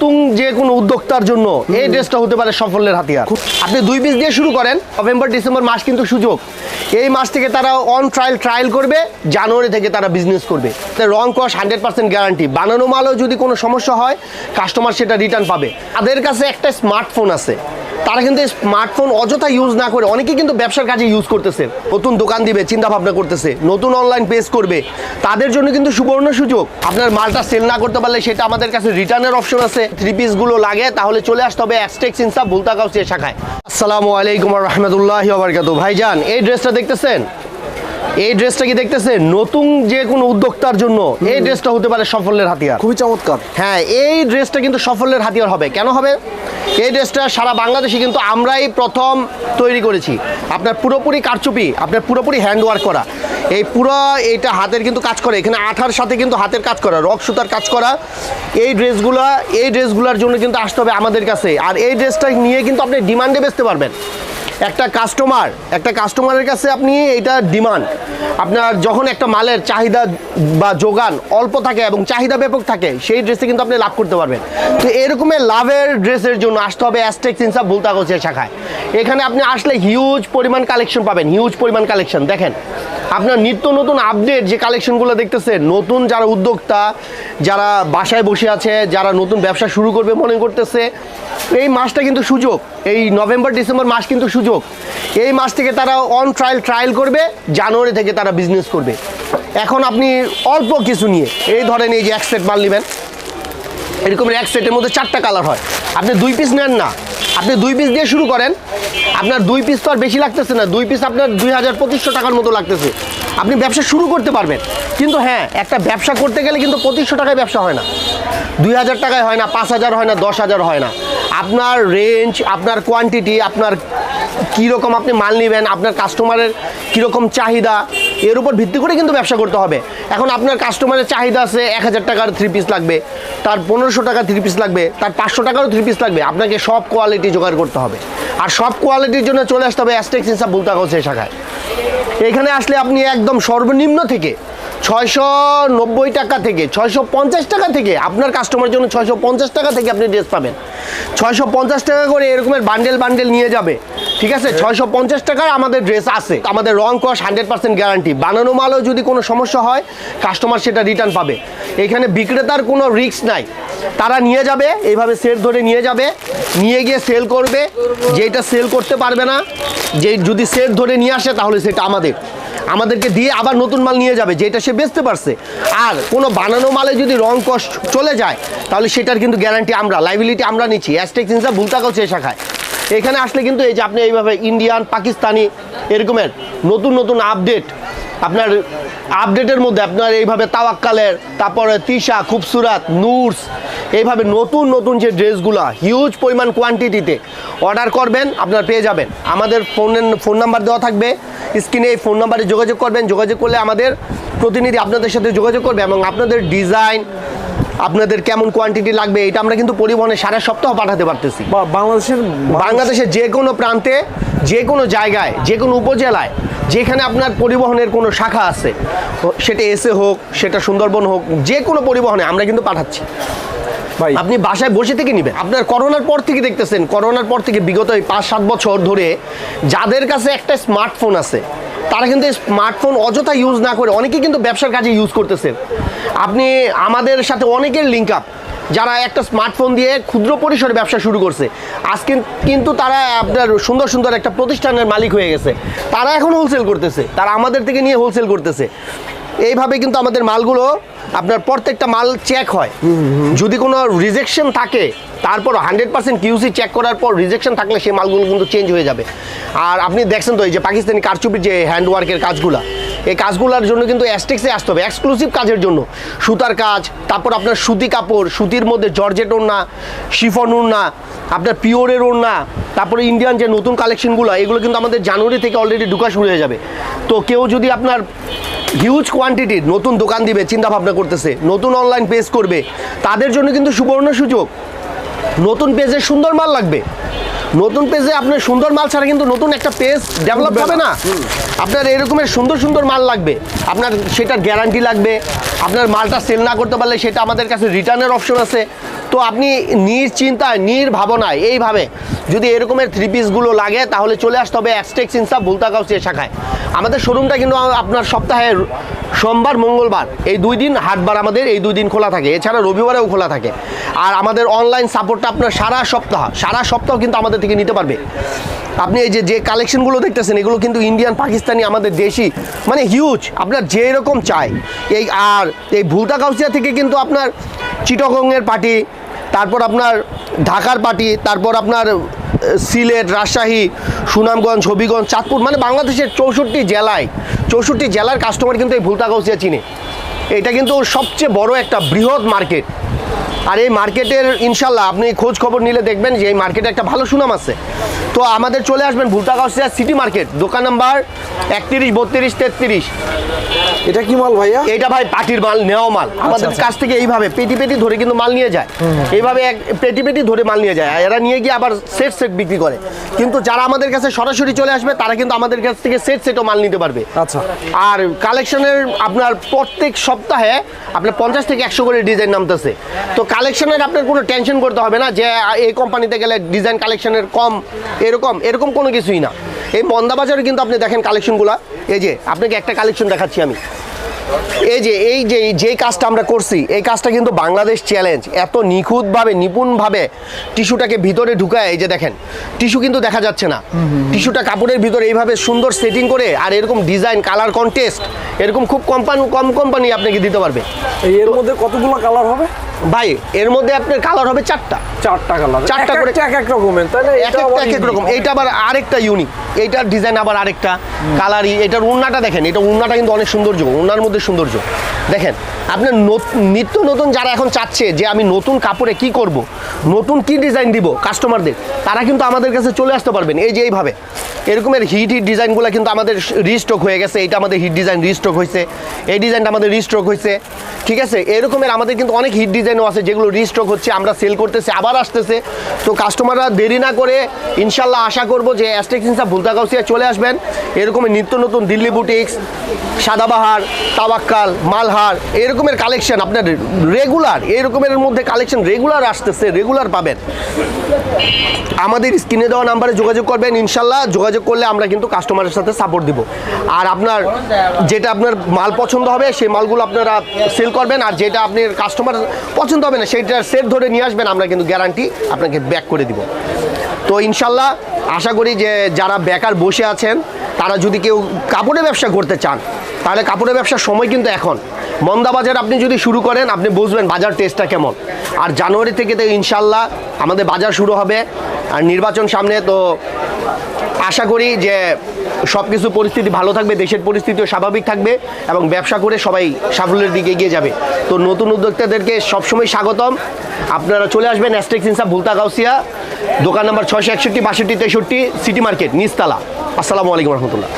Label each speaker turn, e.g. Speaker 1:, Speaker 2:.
Speaker 1: নতুন যে কোনো উদ্যোক্তার জন্য এই ড্রেসটা হতে পারে সাফল্যের হাতিয়ার। আপনি 2 পিস দিয়ে শুরু করেন, নভেম্বর ডিসেম্বর মাস কিন্তু সুযোগ। এই মাস থেকে তারা অন ট্রায়াল করবে, জানুয়ারি থেকে তারা বিজনেস করবে। রং কস 100% গ্যারান্টি। বানানো মালও যদি কোনো সমস্যা হয় কাস্টমার সেটা রিটার্ন পাবে। তাদের কাছে একটা স্মার্টফোন আছে, তারা কিন্তু স্মার্টফোন অযথা ইউজ না করে অনেকেই কিন্তু ব্যবসার কাজে ইউজ করতেছে। নতুন দোকান দিবে চিন্তা ভাবনা করতেছে, নতুন অনলাইন পেজ করবে, তাদের জন্য কিন্তু সুবর্ণ সুযোগ। আপনার মালটা সেল না করতে পারলে সেটা আমাদের কাছে রিটার্নের অপশন আছে। 3 পিসগুলো লাগে তাহলে চলে আসতে হবে অ্যাজটেক ইনসাফ ভুলতাগাঁও শাখায়। আসসালামু আলাইকুম ওয়া রাহমাতুল্লাহি ওয়া বারাকাতুহু। ভাইজান এই ড্রেসটা দেখতেছেন, এই ড্রেসটা কি দেখতেছেন? নতুন যে কোনো উদ্যোক্তার জন্য এই ড্রেসটা হতে পারে সাফল্যের হাতিয়ার।
Speaker 2: খুবই চমৎকার।
Speaker 1: হ্যাঁ, এই ড্রেসটা কিন্তু সাফল্যের হাতিয়ার হবে। কেন হবে? এই ড্রেসটা সারা বাংলাদেশে কিন্তু আমরাই প্রথম তৈরি করেছি। আপনার পুরোপুরি কারচুপি, আপনার পুরোপুরি হ্যান্ড ওয়ার্ক করা। এই পুরো এইটা হাতের কিন্তু কাজ করে, এখানে আঠার সাথে কিন্তু হাতের কাজ করা, রক সুতার কাজ করা। এই ড্রেসগুলোর জন্য কিন্তু আসতে হবে আমাদের কাছে। আর এই ড্রেসটা নিয়ে কিন্তু আপনি ডিমান্ডে বেচতে পারবেন। একটা কাস্টমারের কাছে আপনি এইটা ডিমান্ড, আপনার যখন একটা মালের চাহিদা বা যোগান অল্প থাকে এবং চাহিদা ব্যাপক থাকে, সেই ড্রেসে কিন্তু আপনি লাভ করতে পারবেন। তো এরকমের লাভের ড্রেসের জন্য আসতে হবে অ্যাজটেক ইনসাফ ভুলতাগাঁও শাখায়। এখানে আপনি আসলে হিউজ পরিমাণ কালেকশন পাবেন, হিউজ পরিমাণ কালেকশন। দেখেন আপনার নিত্য নতুন আপডেট যে কালেকশনগুলো দেখতেছেন, নতুন যারা উদ্যোক্তা, যারা বাসায় বসে আছে, যারা নতুন ব্যবসা শুরু করবে মনে করতেছে, এই মাসটা কিন্তু সুযোগ। এই নভেম্বর ডিসেম্বর মাস কিন্তু সুযোগ। এই মাস থেকে তারা অন ট্রায়াল করবে, জানুয়ারি থেকে তারা বিজনেস করবে। এখন আপনি অল্প কিছু নিয়ে এই ধরেন এই যে এক সেট মাল নেবেন, এরকম এক সেটের মধ্যে 4টা কালার হয়। আপনি 2 পিস নেন না, আপনি 2 পিস দিয়ে শুরু করেন। আপনার 2 পিস তো আর বেশি লাগতেছে না, 2 পিস আপনার 2000-2500 টাকার মতো লাগতেছে। আপনি ব্যবসা শুরু করতে পারবেন। কিন্তু হ্যাঁ, একটা ব্যবসা করতে গেলে কিন্তু 2500 টাকায় ব্যবসা হয় না, 2000 টাকায় হয় না, 5000 হয় না, 10,000 হয় না। আপনার রেঞ্জ, আপনার কোয়ান্টিটি, আপনার কীরকম আপনি মাল নেবেন, আপনার কাস্টমারের কীরকম চাহিদা, এর উপর ভিত্তি করে কিন্তু ব্যবসা করতে হবে। এখন আপনার কাস্টমারের চাহিদা আছে 1000 টাকার 3 পিস লাগবে, তার 1500 টাকার 3 পিস লাগবে, তার 500 টাকারও 3 পিস লাগবে। আপনাকে সব কোয়ালিটি জোগাড় করতে হবে। আর সব কোয়ালিটির জন্য চলে আসতে হবে অ্যাজটেক ইনসাফ ভুলতাগাঁও শাখায়। এখানে আসলে আপনি একদম সর্বনিম্ন থেকে 690 টাকা থেকে 650 টাকা থেকে আপনার কাস্টমারের জন্য 650 টাকা থেকে আপনি ড্রেস পাবেন। 650 টাকা করে এরকমের বান্ডেল নিয়ে যাবে, ঠিক আছে? 650 টাকার আমাদের ড্রেস আছে। আমাদের রং কস 100% গ্যারান্টি। বানানো মালও যদি কোনো সমস্যা হয় কাস্টমার সেটা রিটার্ন পাবে। এখানে বিক্রেতার কোনো রিস্ক নাই, তারা নিয়ে যাবে, এইভাবে সেট ধরে নিয়ে যাবে, নিয়ে গিয়ে সেল করবে। যেটা সেল করতে পারবে না, যে যদি সেট ধরে নিয়ে আসে তাহলে সেটা আমাদেরকে দিয়ে আবার নতুন মাল নিয়ে যাবে যেটা সে বেচতে পারছে। আর কোনো বানানো মালে যদি রং কষ্ট চলে যায় তাহলে সেটার কিন্তু গ্যারান্টি আমরা, লাইবিলিটি আমরা নিচ্ছি অ্যাজটেক ইনসাফ ভুলতাগাঁও শাখায়। এখানে আসলে কিন্তু এই যে আপনি এইভাবে ইন্ডিয়ান, পাকিস্তানি এরকমের নতুন আপডেট, আপনার আপডেটের মধ্যে আপনার এইভাবে তাওয়াক্কালের, তারপরে তিশা, খুবসুরাত, নুরস, এইভাবে নতুন যে ড্রেসগুলো হিউজ পরিমাণ কোয়ান্টিটিতে অর্ডার করবেন, আপনার পেয়ে যাবেন। আমাদের ফোন নাম্বার দেওয়া থাকবে স্ক্রিনে, এই ফোন নাম্বারে যোগাযোগ করবেন। যোগাযোগ করলে আমাদের প্রতিনিধি আপনাদের সাথে যোগাযোগ করবে এবং আপনাদের ডিজাইন, আপনাদের কেমন কোয়ান্টিটি লাগবে এটা আমরা কিন্তু পরিবহনে সারা সপ্তাহ পাঠাতে পারতেছি। বাংলাদেশের যে কোনো প্রান্তে, যে কোনো জায়গায়, যে কোনো উপজেলায়, যেখানে আপনার পরিবহনের কোনো শাখা আছে, সেটা এসে হোক, সেটা সুন্দরবন হোক, যে কোনো পরিবহনে আমরা কিন্তু পাঠাচ্ছি। আপনি বাসায় বসে থেকে নেবেন। আপনার করোনার পর থেকে দেখতেছেন, করোনার পর থেকে বিগত 5-7 বছর ধরে যাদের কাছে একটা স্মার্টফোন আছে, তারা কিন্তু স্মার্টফোন অযথা ইউজ না করে অনেকেই কিন্তু ব্যবসার কাজে ইউজ করতেছেন। আপনি আমাদের সাথে অনেকের লিঙ্ক আপ, যারা একটা স্মার্টফোন দিয়ে ক্ষুদ্র পরিসরে ব্যবসা শুরু করছে, আজকে কিন্তু তারা আপনার সুন্দর একটা প্রতিষ্ঠানের মালিক হয়ে গেছে। তারা এখন হোলসেল করতেছে, তারা আমাদের থেকে নিয়ে হোলসেল করতেছে। এইভাবে কিন্তু আমাদের মালগুলো, আপনার প্রত্যেকটা মাল চেক হয়। যদি কোনো রিজেকশন থাকে, তারপর 100% কিউসি চেক করার পর রিজেকশন থাকলে সেই মালগুলো কিন্তু চেঞ্জ হয়ে যাবে। আর আপনি দেখছেন তো এই যে পাকিস্তানি কারচুপির যে হ্যান্ডওয়ার্কের কাজগুলো, এই কাজগুলোর জন্য কিন্তু অ্যাজটেক্সে আসতে হবে এক্সক্লুসিভ কাজের জন্য। সুতার কাজ, তারপর আপনার সুতি কাপড়, সুতির মধ্যে জর্জেট ওড়না, শিফন ওড়না, আপনার পিওরের ওড়না, তারপরে ইন্ডিয়ান যে নতুন কালেকশনগুলো, এগুলো কিন্তু আমাদের জানুয়ারি থেকে অলরেডি ঢোকা শুরু হয়ে যাবে। তো কেউ যদি আপনার হিউজ কোয়ান্টিটির নতুন দোকান দিবে চিন্তা ভাবনা করতেছে, নতুন অনলাইন পেজ করবে, তাদের জন্য কিন্তু সুবর্ণ সুযোগ। নতুন পেজে সুন্দর মাল লাগবে, নতুন পেজে আপনার সুন্দর মাল ছাড়া কিন্তু নতুন একটা পেজ ডেভেলপ হবে না। আপনার এরকমের সুন্দর মাল লাগবে, আপনার সেটার গ্যারান্টি লাগবে। আপনার মালটা সেল না করতে পারলে সেটা আমাদের কাছে রিটার্নের অপশন আছে। তো আপনি নিশ্চিন্তায় নির্ভাবনায় এইভাবে যদি এরকমের 3 পিসগুলো লাগে তাহলে চলে আসতে হবে অ্যাস্টেক্স ইনসাফ ভুলতা গাউসিয়া শাখায়। আমাদের শোরুমটা কিন্তু আপনার সপ্তাহে সোমবার মঙ্গলবার এই 2 দিন, হাটবার আমাদের এই 2 দিন খোলা থাকে, এছাড়া রবিবারেও খোলা থাকে। আর আমাদের অনলাইন সাপোর্টটা আপনার সারা সপ্তাহ কিন্তু আমাদের থেকে নিতে পারবে। আপনি এই যে কালেকশনগুলো দেখতেছেন এগুলো কিন্তু ইন্ডিয়ান, পাকিস্তানি, আমাদের দেশি, মানে হিউজ, আপনার যেরকম চাই এই ভুলতা গাউসিয়া থেকে কিন্তু আপনার চিটাগংয়ের পার্টি, তারপর আপনার ঢাকার পার্টি, তারপর আপনার সিলেট, রাজশাহী, সুনামগঞ্জ, হবিগঞ্জ, চাঁদপুর, মানে বাংলাদেশের 64 জেলার কাস্টমার কিন্তু এই ভুলতা গাউসিয়া চিনে। এটা কিন্তু সবচেয়ে বড় একটা বৃহৎ মার্কেট। আর এই মার্কেটের ইনশাল্লাহ আপনি খোঁজ খবর নিলে দেখবেন যে এই মার্কেটে একটা ভালো সুনাম আছে। তো আমাদের চলে আসবেন ভুলতা গাউসিয়া সিটি মার্কেট, দোকান নাম্বার 31, 32, 33।
Speaker 2: এটা কি মাল ভাইয়া?
Speaker 1: এটা ভাই পার্টির মাল, নেওয়া মাল। আমাদের কাছ থেকে এইভাবে পেটি ধরে কিন্তু মাল নিয়ে যায়, এইভাবে পেটি ধরে মাল নিয়ে যায়। এরা নিয়ে গিয়ে আবার সেট বিক্রি করে। কিন্তু যারা আমাদের কাছে সরাসরি চলে আসবে তারা কিন্তু আমাদের কাছ থেকে সেটও মাল নিতে পারবে।
Speaker 2: আচ্ছা।
Speaker 1: আর কালেকশনের আপনার প্রত্যেক সপ্তাহে আপনার 50 থেকে 100 করে ডিজাইন নামতেছে। তো কালেকশনের আপনার কোনো টেনশন করতে হবে না যে এই কোম্পানিতে গেলে ডিজাইন কালেকশনের কম, এরকম কোনো কিছুই না। এই মন্দা বাজারে কিন্তু আপনি দেখেন কালেকশনগুলো, এই যে আপনাকে একটা কালেকশন দেখাচ্ছি আমি। এই কাজটা আমরা করছি, এই কাজটা কিন্তু বাংলাদেশ চ্যালেঞ্জ। এত নিখুঁতভাবে, নিপুণভাবে টিস্যুটাকে ভিতরে ঢুকায়, এই যে দেখেন টিস্যু কিন্তু দেখা যাচ্ছে না, টিস্যুটা কাপড়ের ভিতরে এইভাবে সুন্দর সেটিং করে, আর এরকম ডিজাইন, কালার কন্টেস্ট এরকম খুব কম কোম্পানি আপনাকে দিতে পারবে।
Speaker 2: এর মধ্যে কতগুলো কালার হবে
Speaker 1: ভাই? এর মধ্যে আপনার কালার হবে 4টা কালার, 4টা করে এক এক রকমের, তাই না? এক এক রকম। এইটা আবার আরেকটা ইউনিক, এইটার ডিজাইন আবার আরেকটা কালারই। এটার উন্নাটা দেখেন, এটা উন্নাটা কিন্তু অনেক সৌন্দর্য, উন্নার মধ্যে সৌন্দর্য দেখেন। আপনার নিত্য নতুন যারা এখন চাচ্ছে যে আমি নতুন কাপড়ে কি করব, নতুন কি ডিজাইন দিব কাস্টমারদের, তারা কিন্তু আমাদের কাছে চলে আসতে পারবেন। এই যে এইভাবে এরকমের হিট ডিজাইনগুলো কিন্তু আমাদের রিস্টক হয়ে গেছে। এটা আমাদের হিট ডিজাইন রিস্টক হয়েছে, এই ডিজাইনটা আমাদের রিস্টক হয়েছে, ঠিক আছে? এরকমের আমাদের কিন্তু অনেক হিট ডিজাইনও আছে যেগুলো রিস্টক হচ্ছে, আমরা সেল করতেছি, আবার আসতেছে। তো কাস্টমাররা দেরি না করে ইনশাল্লাহ আশা করবো যে অ্যাস্টেক্স ইনসাফ ভুলতা গাউসিয়া চলে আসবেন। এরকমের নিত্য নতুন দিল্লি বুটিক্স, সাদাবাহার, তাওয়াক্কাল, মালহার, এরকমের কালেকশন আপনার রেগুলার, এরকমের মধ্যে কালেকশন রেগুলার আসতেছে, রেগুলার পাবেন। আমাদের স্ক্রিনে দেওয়া নাম্বারে যোগাযোগ করবেন, ইনশাল্লাহ যোগাযোগ করলে আমরা কিন্তু কাস্টমারের সাথে সাপোর্ট দিব। আর আপনার যেটা আপনার মাল পছন্দ হবে সেই মালগুলো আপনারা সেল করবেন, আর যেটা আপনার কাস্টমার পছন্দ হবে না সেইটার সেট ধরে নিয়ে আসবেন, আমরা কিন্তু গ্যারান্টি আপনাকে ব্যাক করে দিব। তো ইনশাল্লাহ আশা করি যে যারা বেকার বসে আছেন তারা যদি কেউ কাপড়ের ব্যবসা করতে চান তাহলে কাপড়ের ব্যবসার সময় কিন্তু এখন। মন্দা বাজার আপনি যদি শুরু করেন আপনি বুঝবেন বাজার টেস্টটা কেমন। আর জানুয়ারি থেকে তো ইনশাল্লাহ আমাদের বাজার শুরু হবে, আর নির্বাচন সামনে। তো আশা করি যে সব কিছু পরিস্থিতি ভালো থাকবে, দেশের পরিস্থিতিও স্বাভাবিক থাকবে এবং ব্যবসা করে সবাই সাফল্যের দিকে এগিয়ে যাবে। তো নতুন উদ্যোক্তাদেরকে সবসময় স্বাগতম। আপনারা চলে আসবেন অ্যাস্টেক্স ইনসাফ ভুলতা গাউসিয়া, দোকান নাম্বার 661, 62, 63, সিটি মার্কেট, নিচতলা। আসসালামু আলাইকুম রহমতুল্লাহ।